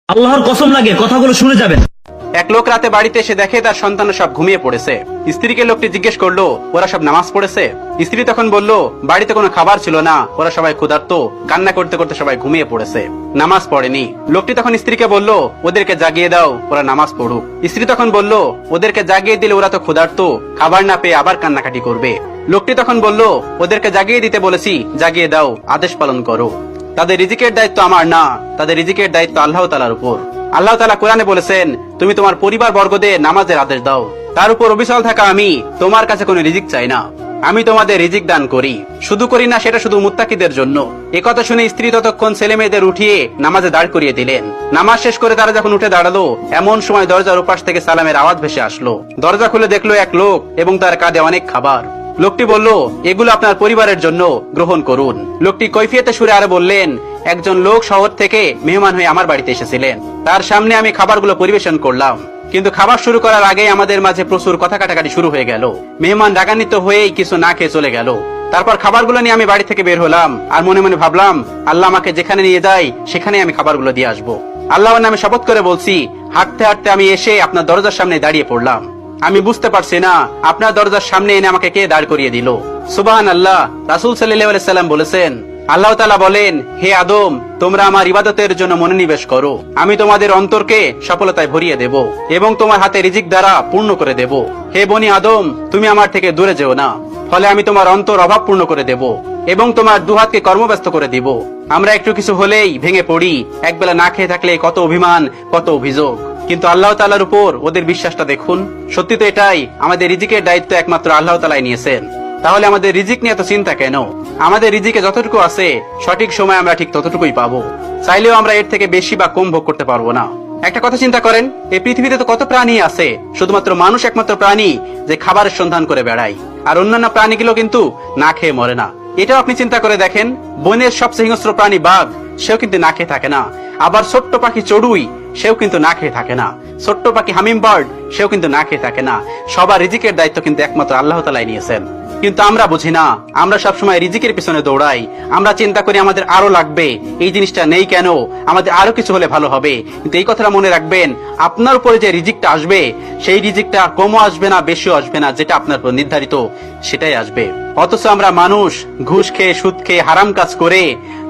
আল্লাহর কসম লাগে কথাগুলো শুনে যাবেন। এক লোক রাতে বাড়িতে এসে দেখে তার সন্তান সব ঘুমিয়ে পড়েছে। স্ত্রীকে লোকটি জিজ্ঞেস করলো, ওরা সব নামাজ পড়েছে? স্ত্রী তখন বলল, বাড়িতে কোনো খাবার ছিল না, ওরা সবাই ক্ষুধার্ত, কান্না করতে করতে সবাই ঘুমিয়ে পড়েছে, নামাজ পড়েনি। লোকটি তখন স্ত্রীকে বলল, ওদেরকে জাগিয়ে দাও, ওরা নামাজ পড়ুক। স্ত্রী তখন বলল, ওদেরকে জাগিয়ে দিলে ওরা তো ক্ষুধার্ত, খাবার না পেয়ে আবার কান্নাকাটি করবে। লোকটি তখন বলল, ওদেরকে জাগিয়ে দিতে বলেছি, জাগিয়ে দাও, আদেশ পালন করো। তাদের রিজিকের দায়িত্ব আমার না, তাদের রিজিকের দায়িত্ব আল্লাহ তাআলার উপর। আল্লাহ তাআলা কোরআনে বলেছেন, তুমি তোমার পরিবার বর্গদের নামাজের আদেশ দাও। তার উপর অবিচল থাকা আমি তোমার কাছে কোনো রিজিক চাই না, আমি তোমাদের রিজিক দান করি, শুধু করি না সেটা শুধু মুত্তাকিদের জন্য। একথা শুনে স্ত্রী ততক্ষণ ছেলে মেয়েদের উঠিয়ে নামাজে দাঁড় করিয়ে দিলেন। নামাজ শেষ করে তারা যখন উঠে দাঁড়ালো, এমন সময় দরজার উপাস থেকে সালামের আওয়াজ ভেসে আসলো। দরজা খুলে দেখলো এক লোক এবং তার কাঁধে অনেক খাবার। লোকটি বলল, এগুলো আপনার পরিবারের জন্য, গ্রহণ করুন। লোকটি কৈফিয়তে সুরে আরো বললেন, একজন লোক শহর থেকে মেহমান হয়ে আমার বাড়িতে এসেছিলেন, তার সামনে আমি খাবারগুলো পরিবেশন করলাম, কিন্তু খাবার শুরু করার আগেই আমাদের মাঝে প্রচুর কথা কাটাকাটি শুরু হয়ে গেল। মেহমান রাগান্বিত হয়েই কিছু না খেয়ে চলে গেল। তারপর খাবারগুলো নিয়ে আমি বাড়ি থেকে বের হলাম, আর মনে মনে ভাবলাম, আল্লাহ আমাকে যেখানে নিয়ে যায় সেখানে আমি খাবারগুলো দিয়ে আসবো। আল্লাহর নামে শপথ করে বলছি, হাঁটতে হাঁটতে আমি এসে আপনার দরজার সামনে দাঁড়িয়ে পড়লাম। আমি বুঝতে পারছি না আপনার দরজার সামনে এনে আমাকে কে দাঁড় করিয়ে দিল। সুবহানাল্লাহ। রাসূল সাল্লাল্লাহু আলাইহি সাল্লাম বলেছেন, আল্লাহ তাআলা বলেন, হে আদম, তোমরা আমার ইবাদতের জন্য মনোনিবেশ করো, আমি তোমাদের অন্তরকে সফলতায় ভরিয়ে দেব এবং তোমার হাতে রিজিক দ্বারা পূর্ণ করে দেব। হে বনি আদম, তুমি আমার থেকে দূরে যেও না, ফলে আমি তোমার অন্তর অভাব পূর্ণ করে দেব এবং তোমার দুহাতকে কর্মব্যস্ত করে দিব। আমরা একটু কিছু হলেই ভেঙে পড়ি, একবেলা না খেয়ে থাকলে কত অভিমান, কত অভিযোগ। কিন্তু আল্লাহ তাআলার উপর ওদের বিশ্বাসটা দেখুন। সত্যি তো এটাই, আমাদের রিজিকের দায়িত্ব একমাত্র আল্লাহ তাআলাই নিয়েছেন। তাহলে আমাদের রিজিক নিয়ে এত চিন্তা কেন? আমাদের রিজিকে যতটুকু আছে সঠিক সময় আমরা ঠিক ততটুকুই পাবো, চাইলেও আমরা এর থেকে বেশি বা কম ভোগ করতে পারবো না। একটা কথা চিন্তা করেন, এই পৃথিবীতে তো কত প্রাণী আছে, শুধুমাত্র মানুষ একমাত্র প্রাণী যে খাবারের সন্ধান করে বেড়ায়, আর অন্যান্য প্রাণীগুলো কিন্তু না খেয়ে মরে না। এটাও আপনি চিন্তা করে দেখেন, বনের সবচেয়ে হিংস্র প্রাণী বাঘ, সেও কিন্তু না খেয়ে থাকে না। আবার ছোট্ট পাখি চড়ুই, সেও কিন্তু না খেয়ে থাকে না। ছোট্ট পাখি হামিম বার্ড, সেও কিন্তু না খেয়ে থাকে না। সবার রিজিকের দায়িত্ব কিন্তু একমাত্র আল্লাহ তাআলাই নিয়েছেন। কিন্তু আমরা বুঝি না, আমরা সবসময় রিজিকের পিছনে দৌড়াই। আমরা চিন্তা করি আমাদের আরো লাগবে, এই জিনিসটা নেই কেন, আমাদের আরো কিছু হলে ভালো হবে। কিন্তু এই কথাটা মনে রাখবেন, আপনার উপরে যে রিজিকটা আসবে, সেই রিজিকটা কমও আসবে না, বেশিও আসবে না, যেটা আপনার উপর নির্ধারিত সেটাই আসবে। অথচ আমরা মানুষ ঘুষ খেয়ে, সুদ খেয়ে, হারাম কাজ করে,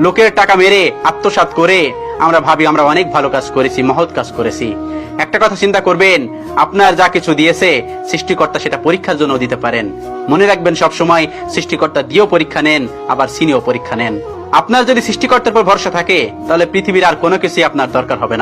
লোকের টাকা মেরে, আত্মসাৎ করে আমরা ভাবি আমরা অনেক ভালো কাজ করেছি, মহৎ কাজ করেছি। একটা কথা চিন্তা করবেন, আপনার যা কিছু দিয়েছে সৃষ্টিকর্তা সেটা পরীক্ষার জন্য দিতে পারেন। মনে রাখবেন, সব সময় সৃষ্টিকর্তা দিয়েও পরীক্ষা নেন, আবার সিনিও পরীক্ষা নেন। আপনার যদি সৃষ্টিকর্তার উপর ভরসা থাকে, তাহলে পৃথিবীর আর কোনো কিছুই আপনার দরকার হবে না।